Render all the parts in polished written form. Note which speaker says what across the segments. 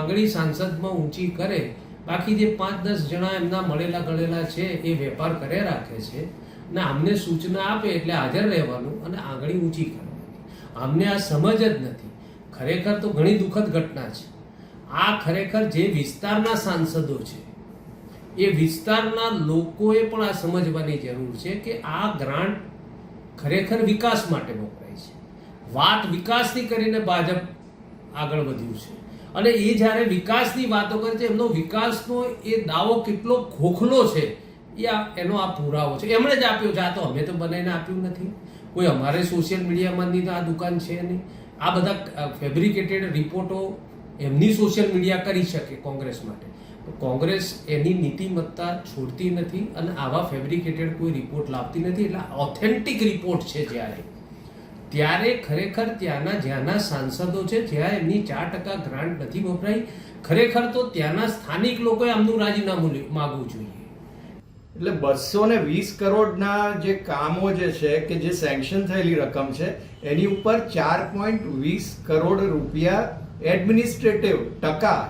Speaker 1: આંગળી સાંસદમાં ઊંચી કરે, બાકી જે 5-10 જણા એમના મળેલા ગળેલા છે એ વેપાર કરે રાખે છે ને આમને સૂચના આપે એટલે હાજર રહેવાનું અને આંગળી ઊંચી કરવાની. આમને આ સમજ જ નથી. ખરેખર તો ઘણી દુઃખદ ઘટના છે. આ ખરેખર જે વિસ્તારના સાંસદો છે એ વિસ્તારના લોકોએ પણ આ સમજવાની જરૂર છે કે આ ગ્રાન્ટ ખરેખર વિકાસ માટે વપરાય છે. વાત વિકાસની કરીને ભાજપ આગળ વધ્યું છે અને એ જ્યારે વિકાસની વાતો કરે છે એમનો વિકાસનો એ દાવો કેટલો ખોખલો છે એનો આ પુરાવો છે. એમણે જ આપ્યો છે. આ તો અમે તો બનાવીને આપ્યું નથી. કોઈ અમારે સોશિયલ મીડિયામાંની આ દુકાન છે નહીં. આ બધા ફેબ્રિકેટેડ રિપોર્ટો એમની સોશિયલ મીડિયા કરી શકે કોંગ્રેસ માટે. કોંગ્રેસ એની નીતિમત્તા છોડતી નથી અને આવા ફેબ્રિકેટેડ કોઈ રિપોર્ટ લાવતી નથી. એટલે ઓથેન્ટિક રિપોર્ટ છે ત્યારે ખરેખર જ્યાંના સાંસદો છે જ્યાં એમની 4% ગ્રાન્ટ નથી વપરાઈ, ખરેખર તો ત્યાંના સ્થાનિક લોકોએ આમનું રાજીનામું માગવું જોઈએ.
Speaker 2: એટલે 220 કરોડના જે કામો જે છે કે જે સેન્કશન થયેલી રકમ છે એની ઉપર 4.20 કરોડ રૂપિયા એડમિનિસ્ટ્રેટિવ ટકા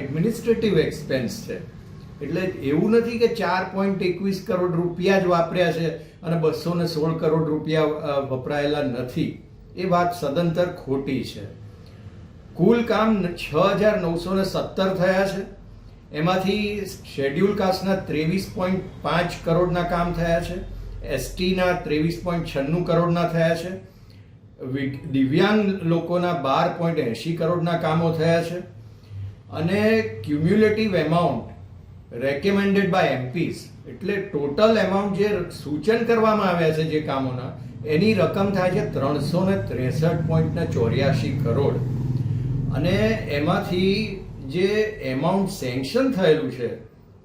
Speaker 2: એડમિનિસ્ટ્રેટિવ એક્સપેન્સ છે. એટલે એવું નથી કે 4.21 કરોડ રૂપિયા જ વાપર્યા છે અને 216 કરોડ રૂપિયા વપરાયેલા નથી. એ વાત સદંતર ખોટી છે. કુલ કામ 6,917 થયા છે. એમાંથી શેડ્યુલ કાસ્ટના 23.5 કરોડના કામ થયા છે, એસટીના 23.96 કરોડના થયા છે, દિવ્યાંગ લોકોના 12.80 કરોડના કામો થયા છે અને cumulative amount recommended by MPs એટલે ટોટલ એમાઉન્ટ જે સૂચન કરવામાં આવ્યા છે જે કામોના એની રકમ થાય છે 363.84 કરોડ. અને એમાંથી જે એમાઉન્ટ સેન્કશન થયેલું છે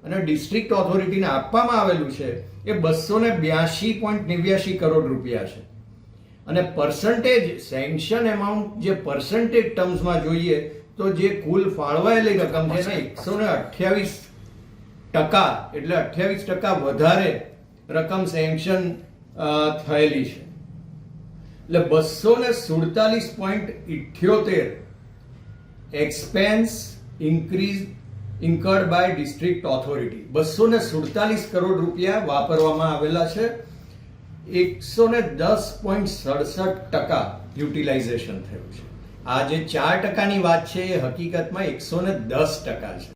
Speaker 2: અને ડિસ્ટ્રિક્ટ ઓથોરિટીને આપવામાં આવેલું છે એ 282.89 કરોડ રૂપિયા છે. અને પર્સન્ટેજ સેન્કશન એમાઉન્ટ જે પર્સન્ટેજ ટર્મ્સમાં જોઈએ તો જે કુલ ફાળવાયેલી રકમ છે ને 128% એટલે 28% વધારે રકમ સેન્કશન થયેલી છે. એટલે 247.78 expense incurred by district authority 247 crore રૂપિયા વાપરવામાં આવેલા છે. 110.67% યુટિલાઇઝેશન થયું છે. આ જે 4%ની વાત છે એ હકીકતમાં 110% છે.